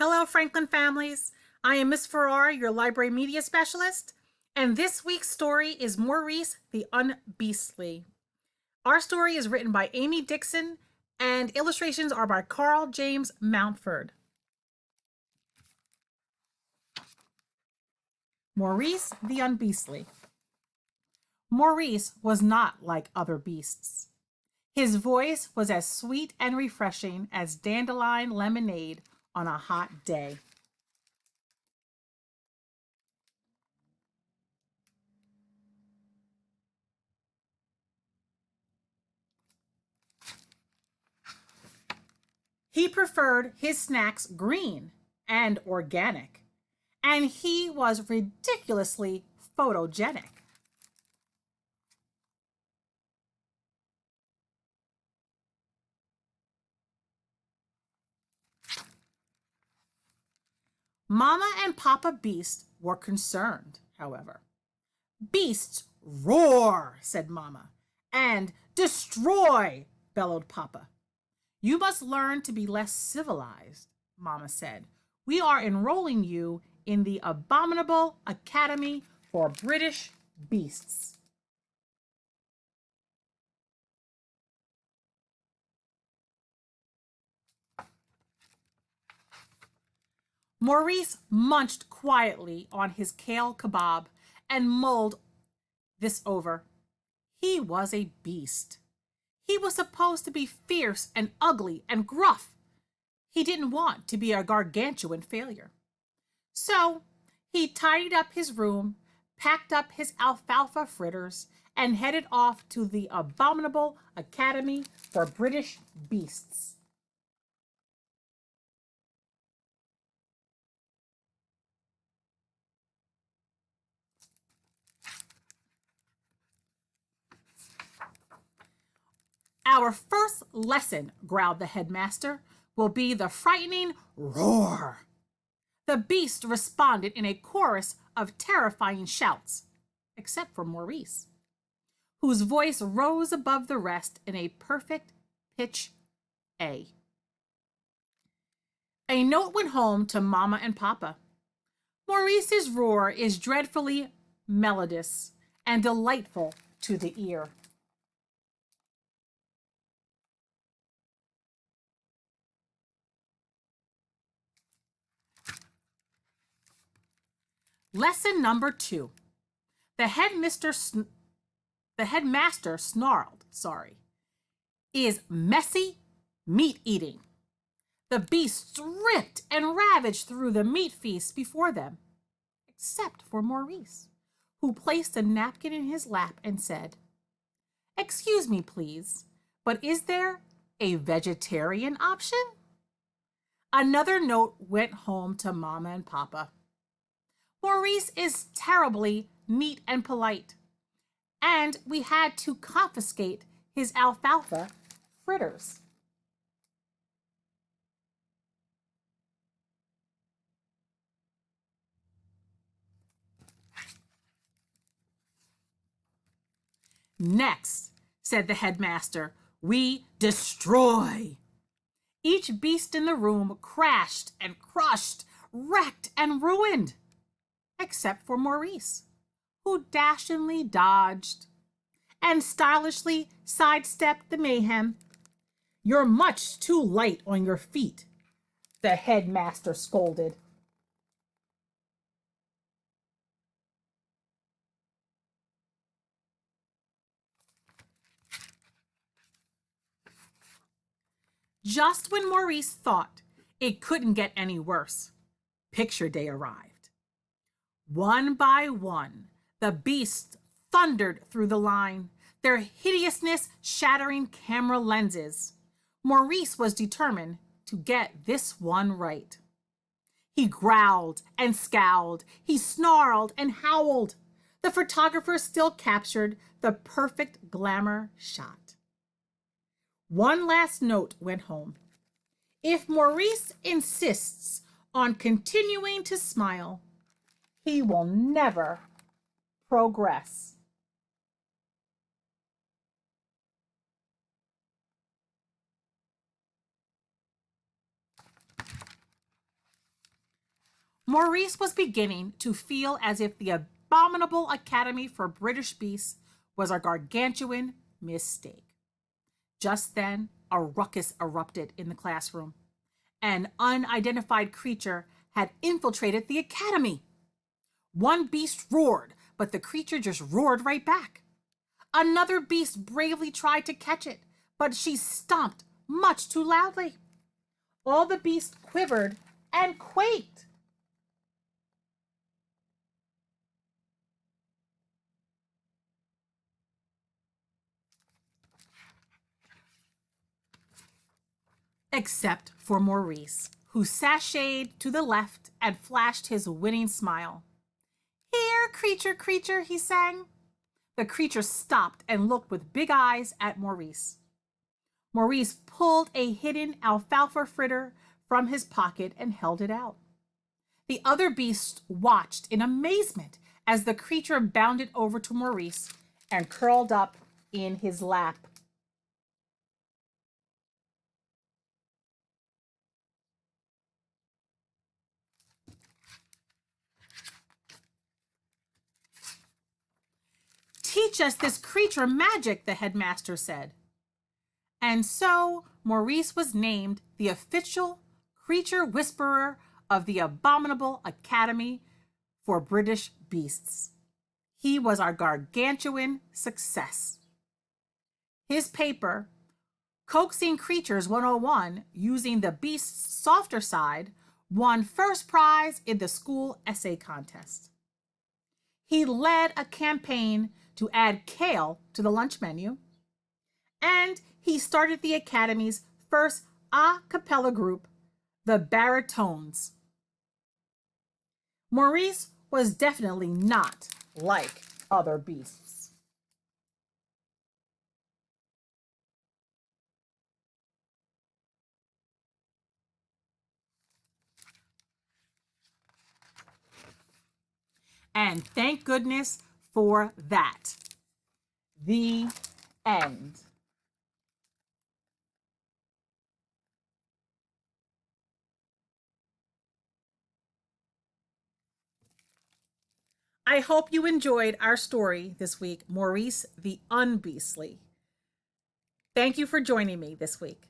Hello, Franklin families. I am Miss Farrar, your library media specialist, and this week's story is Maurice the Unbeastly. Our story is written by Amy Dixon, and illustrations are by Carl James Mountford. Maurice the Unbeastly. Maurice was not like other beasts. His voice was as sweet and refreshing as dandelion lemonade on a hot day. He preferred his snacks green and organic, and he was ridiculously photogenic. Mama and Papa Beast were concerned, however. Beasts roar, said Mama, and destroy, bellowed Papa. You must learn to be less civilized, Mama said. We are enrolling you in the abominable Academy for British Beasts. Maurice munched quietly on his kale kebab and mulled this over. He was a beast. He was supposed to be fierce and ugly and gruff. He didn't want to be a gargantuan failure. So he tidied up his room, packed up his alfalfa fritters, and headed off to the abominable Academy for British Beasts. Our first lesson, growled the headmaster, will be the frightening roar. The beast responded in a chorus of terrifying shouts, except for Maurice, whose voice rose above the rest in a perfect pitch A. A note went home to Mama and Papa. Maurice's roar is dreadfully melodious and delightful to the ear. Lesson number 2. The headmaster snarled, is messy meat eating. The beasts ripped and ravaged through the meat feast before them, except for Maurice, who placed a napkin in his lap and said, "Excuse me, please, but is there a vegetarian option?" Another note went home to Mama and Papa. Maurice is terribly neat and polite, and we had to confiscate his alfalfa fritters. Next, said the headmaster, we destroy. Each beast in the room crashed and crushed, wrecked and ruined, except for Maurice, who dashingly dodged and stylishly sidestepped the mayhem. You're much too light on your feet, the headmaster scolded. Just when Maurice thought it couldn't get any worse, picture day arrived. One by one, the beasts thundered through the line, their hideousness shattering camera lenses. Maurice was determined to get this one right. He growled and scowled. He snarled and howled. The photographer still captured the perfect glamour shot. One last note went home. If Maurice insists on continuing to smile, he will never progress. Maurice was beginning to feel as if the abominable Academy for British Beasts was a gargantuan mistake. Just then, a ruckus erupted in the classroom. An unidentified creature had infiltrated the academy. One beast roared, but the creature just roared right back. Another beast bravely tried to catch it, but she stomped much too loudly. All the beasts quivered and quaked. Except for Maurice, who sashayed to the left and flashed his winning smile. "Here, creature, creature," he sang. The creature stopped and looked with big eyes at Maurice. Maurice pulled a hidden alfalfa fritter from his pocket and held it out. The other beasts watched in amazement as the creature bounded over to Maurice and curled up in his lap. "Teach us this creature magic," the headmaster said. And so Maurice was named the official creature whisperer of the abominable Academy for British Beasts. He was our gargantuan success. His paper, Coaxing Creatures 101, using the beast's softer side, won first prize in the school essay contest. He led a campaign to add kale to the lunch menu, and he started the Academy's first a cappella group, the Baritones. Maurice was definitely not like other beasts. And thank goodness for that. The end. I hope you enjoyed our story this week, Maurice the Unbeastly. Thank you for joining me this week.